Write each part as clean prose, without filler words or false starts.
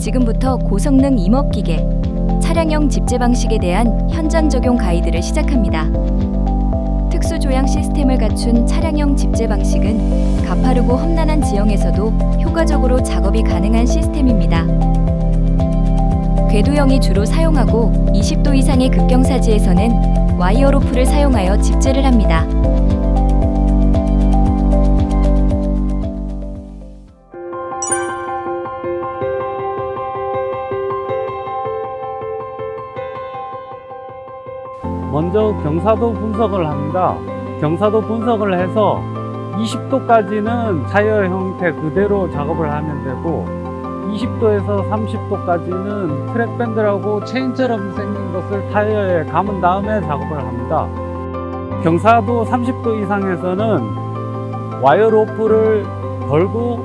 지금부터 고성능 임업기계, 차량형 집재 방식에 대한 현장 적용 가이드를 시작합니다. 특수 조향 시스템을 갖춘 차량형 집재 방식은 가파르고 험난한 지형에서도 효과적으로 작업이 가능한 시스템입니다. 궤도형이 주로 사용하고 20도 이상의 극경사지에서는 와이어 로프를 사용하여 집재를 합니다. 먼저 경사도 분석을 합니다. 경사도 분석을 해서 20도까지는 타이어 형태 그대로 작업을 하면 되고 20도에서 30도까지는 트랙밴드라고 체인처럼 생긴 것을 타이어에 감은 다음에 작업을 합니다. 경사도 30도 이상에서는 와이어 로프를 걸고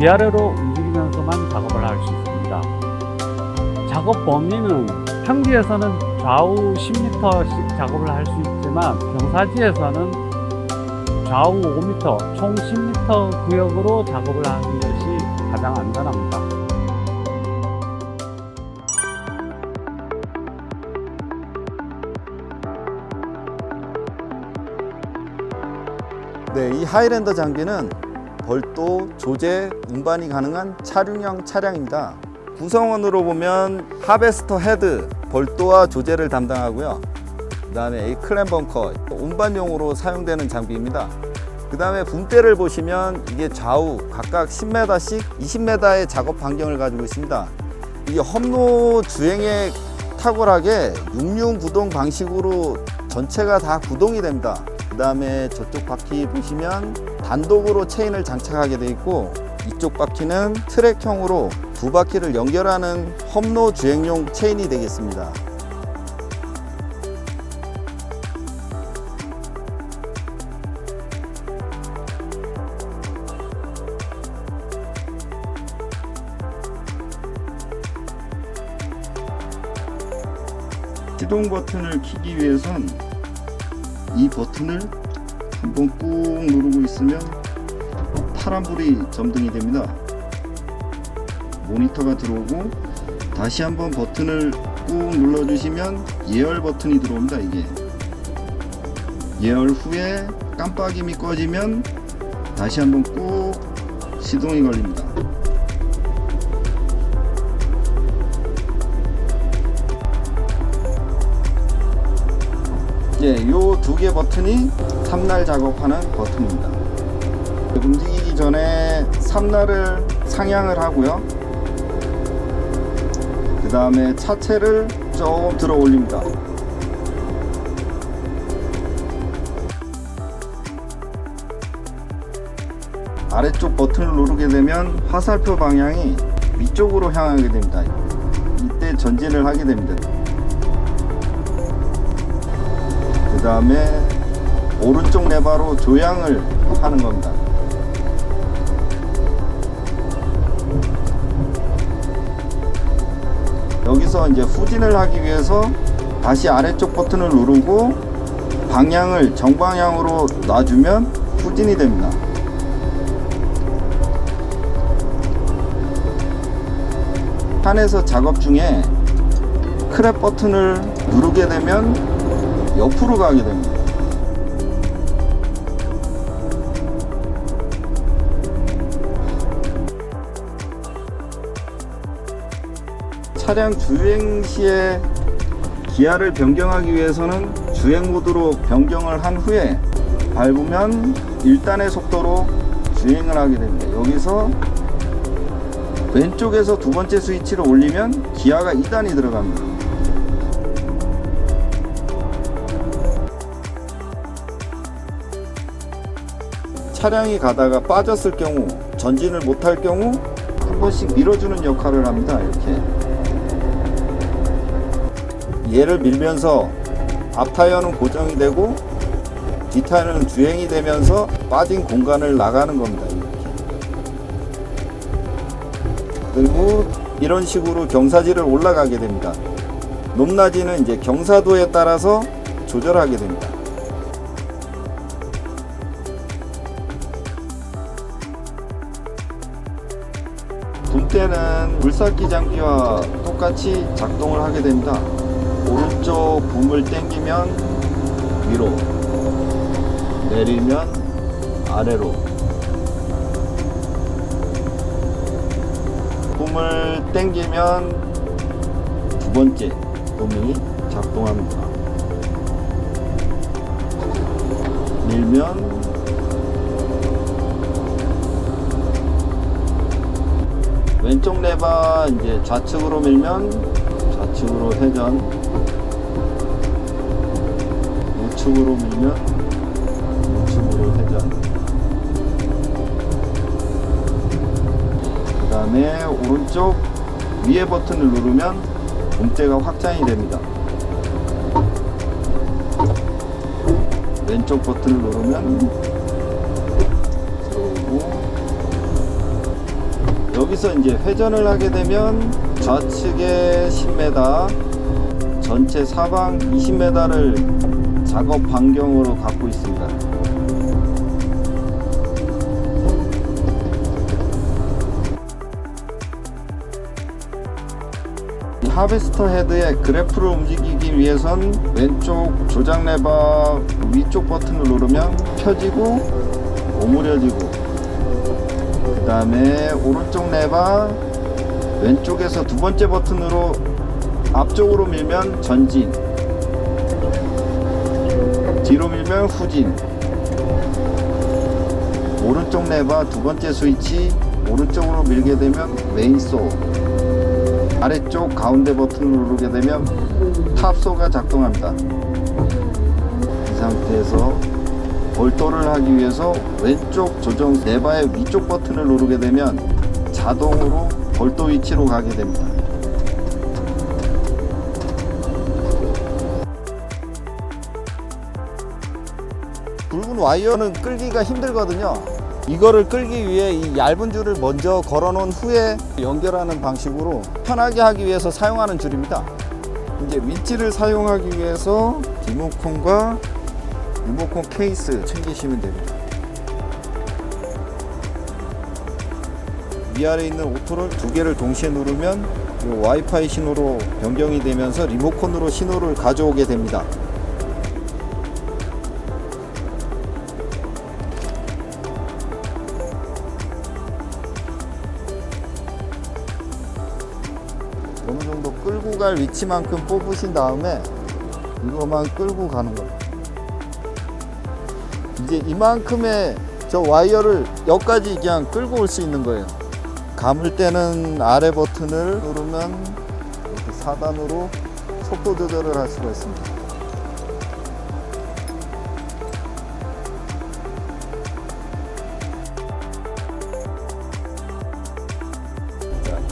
위아래로 움직이면서만 작업을 할 수 있습니다. 작업 범위는 평지에서는 좌우 10m씩 작업을 할 수 있지만 경사지에서는 좌우 5m, 총 10m 구역으로 작업을 하는 것이 가장 안전합니다. 네, 이 하이랜더 장비는 벌도, 조제, 운반이 가능한 차륜형 차량입니다. 구성원으로 보면 하베스터 헤드, 벌도와 조제를 담당하고요. 그 다음에 이 클램 벙커, 운반용으로 사용되는 장비입니다. 그 다음에 붐대를 보시면 이게 좌우 각각 10m씩 20m의 작업 반경을 가지고 있습니다. 이 험로 주행에 탁월하게 6륜 구동 방식으로 전체가 다 구동이 됩니다. 그 다음에 저쪽 바퀴 보시면 단독으로 체인을 장착하게 되어 있고 이쪽 바퀴는 트랙형으로 두 바퀴를 연결하는 험로 주행용 체인이 되겠습니다. 시동 버튼을 켜기 위해선 이 버튼을 한번 꾹 누르고 있으면 파란불이 점등이 됩니다. 모니터가 들어오고 다시 한번 버튼을 꾹 눌러주시면 예열 버튼이 들어옵니다. 이게 예열 후에 깜빡임이 꺼지면 다시 한번 꾹 시동이 걸립니다. 요 두 개 버튼이 삼날 작업하는 버튼입니다. 움직이기 전에 삼날을 상향을 하고요. 그 다음에 차체를 조금 들어 올립니다. 아래쪽 버튼을 누르게 되면 화살표 방향이 위쪽으로 향하게 됩니다. 이때 전진을 하게 됩니다. 그 다음에 오른쪽 레버로 조향을 하는 겁니다. 여기서 이제 후진을 하기 위해서 다시 아래쪽 버튼을 누르고 방향을 정방향으로 놔주면 후진이 됩니다. 산에서 작업 중에 크랩 버튼을 누르게 되면 옆으로 가게 됩니다. 차량 주행 시에 기아를 변경하기 위해서는 주행 모드로 변경을 한 후에 밟으면 1단의 속도로 주행을 하게 됩니다. 여기서 왼쪽에서 두 번째 스위치를 올리면 기아가 2단이 들어갑니다. 차량이 가다가 빠졌을 경우, 전진을 못할 경우 한 번씩 밀어주는 역할을 합니다. 이렇게 얘를 밀면서 앞 타이어는 고정이 되고 뒷 타이어는 주행이 되면서 빠진 공간을 나가는 겁니다. 이렇게. 그리고 이런 식으로 경사지를 올라가게 됩니다. 높낮이는 이제 경사도에 따라서 조절하게 됩니다. 때는 물삭기 장비와 똑같이 작동을 하게 됩니다. 오른쪽 붐을 당기면 위로, 내리면 아래로. 붐을 당기면 두 번째 붐이 작동합니다. 밀면 왼쪽 레바 이제 좌측으로 밀면 좌측으로 회전, 우측으로 밀면 우측으로 회전. 그 다음에 오른쪽 위에 버튼을 누르면 붐대가 확장이 됩니다. 왼쪽 버튼을 누르면 들어오고, 여기서 이제 회전을 하게 되면 좌측에 10m, 전체 사방 20m를 작업 반경으로 갖고 있습니다. 이 하베스터 헤드의 그래프를 움직이기 위해선 왼쪽 조작 레버 위쪽 버튼을 누르면 펴지고 오므려지고, 그 다음에 오른쪽 레버 왼쪽에서 두 번째 버튼으로 앞쪽으로 밀면 전진, 뒤로 밀면 후진. 오른쪽 레버 두 번째 스위치 오른쪽으로 밀게 되면 메인소, 아래쪽 가운데 버튼을 누르게 되면 탑소가 작동합니다. 이 상태에서 볼도를 하기 위해서 왼쪽 조정 레버의 위쪽 버튼을 누르게 되면 자동으로 볼도 위치로 가게 됩니다. 굵은 와이어는 끌기가 힘들거든요. 이거를 끌기 위해 이 얇은 줄을 먼저 걸어 놓은 후에 연결하는 방식으로 편하게 하기 위해서 사용하는 줄입니다. 이제 위치를 사용하기 위해서 리모컨과 리모컨 케이스 챙기시면 됩니다. 위아래에 있는 오토를 두 개를 동시에 누르면 이 와이파이 신호로 변경이 되면서 리모컨으로 신호를 가져오게 됩니다. 어느 정도 끌고 갈 위치만큼 뽑으신 다음에 이거만 끌고 가는 겁니다. 이제 이만큼의 저 와이어를 여기까지 그냥 끌고 올 수 있는 거예요. 감을 때는 아래 버튼을 누르면 이렇게 4단으로 속도 조절을 할 수가 있습니다.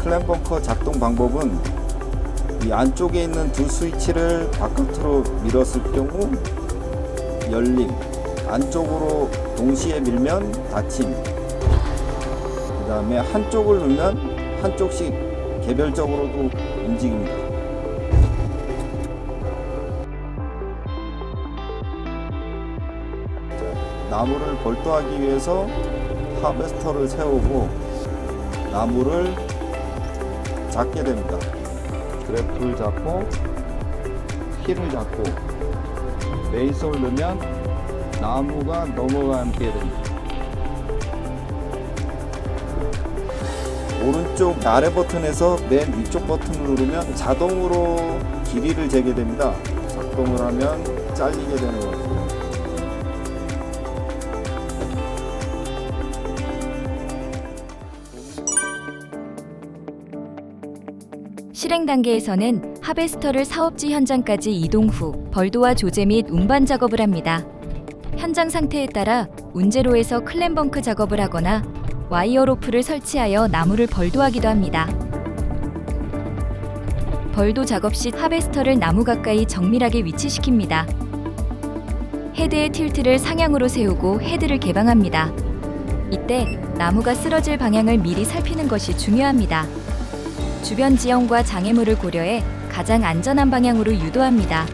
클램 벙커 작동 방법은 이 안쪽에 있는 두 스위치를 바깥으로 밀었을 경우 열림, 안쪽으로 동시에 밀면 닫힘, 그 다음에 한쪽을 누르면 한쪽씩 개별적으로도 움직입니다. 나무를 볼도하기 위해서 하베스터를 세우고 나무를 잡게 됩니다. 그래프를 잡고 힐을 잡고 메인솔을 넣으면 나무가 넘어가게 됩니다. 오른쪽 아래 버튼에서 맨 위쪽 버튼을 누르면 자동으로 길이를 재게 됩니다. 작동을 하면 잘리게 되는 거죠. 실행 단계에서는 하베스터를 사업지 현장까지 이동 후 벌도와 조제 및 운반 작업을 합니다. 현장 상태에 따라 운제로에서 클램벙크 작업을 하거나 와이어 로프를 설치하여 나무를 벌도하기도 합니다. 벌도 작업 시 하베스터를 나무 가까이 정밀하게 위치시킵니다. 헤드의 틸트를 상향으로 세우고 헤드를 개방합니다. 이때 나무가 쓰러질 방향을 미리 살피는 것이 중요합니다. 주변 지형과 장애물을 고려해 가장 안전한 방향으로 유도합니다.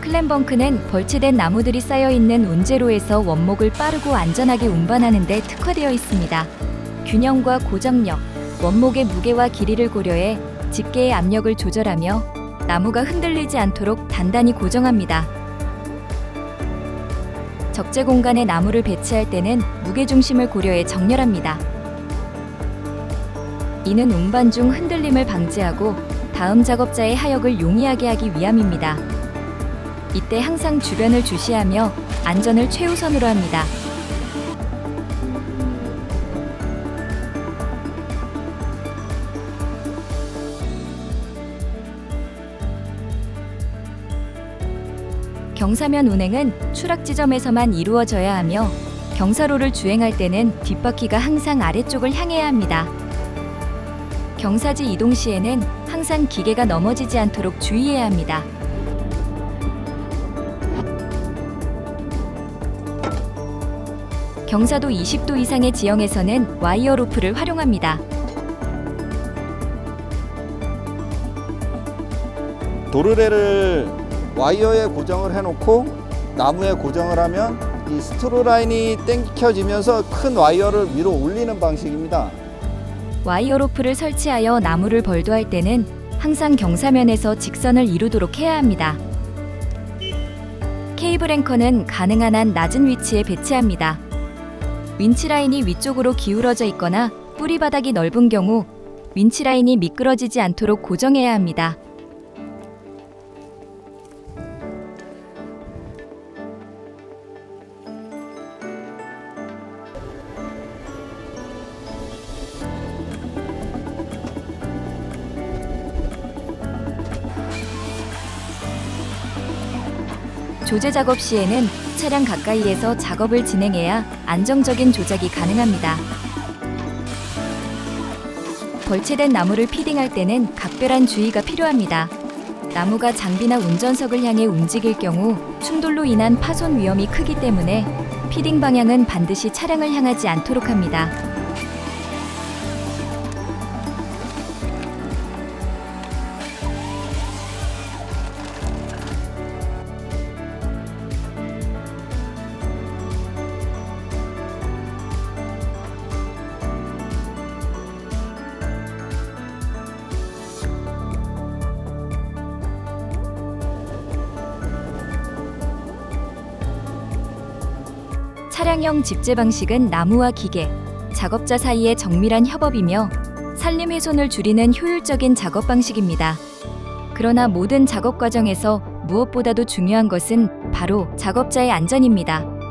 클램벙크는 벌채된 나무들이 쌓여있는 운제로에서 원목을 빠르고 안전하게 운반하는 데 특화되어 있습니다. 균형과 고정력, 원목의 무게와 길이를 고려해 집게의 압력을 조절하며 나무가 흔들리지 않도록 단단히 고정합니다. 적재 공간에 나무를 배치할 때는 무게중심을 고려해 정렬합니다. 이는 운반 중 흔들림을 방지하고 다음 작업자의 하역을 용이하게 하기 위함입니다. 이때 항상 주변을 주시하며 안전을 최우선으로 합니다. 경사면 운행은 추락 지점에서만 이루어져야 하며 경사로를 주행할 때는 뒷바퀴가 항상 아래쪽을 향해야 합니다. 경사지 이동 시에는 항상 기계가 넘어지지 않도록 주의해야 합니다. 경사도 20도 이상의 지형에서는 와이어 로프를 활용합니다. 도르래를 와이어에 고정을 해놓고 나무에 고정을 하면 이 스트로 라인이 당겨지면서 큰 와이어를 위로 올리는 방식입니다. 와이어 로프를 설치하여 나무를 벌도할 때는 항상 경사면에서 직선을 이루도록 해야 합니다. 케이블 앵커는 가능한 한 낮은 위치에 배치합니다. 윈치 라인이 위쪽으로 기울어져 있거나 뿌리 바닥이 넓은 경우 윈치 라인이 미끄러지지 않도록 고정해야 합니다. 조제 작업 시에는 차량 가까이에서 작업을 진행해야 안정적인 조작이 가능합니다. 벌채된 나무를 피딩할 때는 각별한 주의가 필요합니다. 나무가 장비나 운전석을 향해 움직일 경우 충돌로 인한 파손 위험이 크기 때문에 피딩 방향은 반드시 차량을 향하지 않도록 합니다. 차량형 집재 방식은 나무와 기계, 작업자 사이의 정밀한 협업이며 산림 훼손을 줄이는 효율적인 작업 방식입니다. 그러나 모든 작업 과정에서 무엇보다도 중요한 것은 바로 작업자의 안전입니다.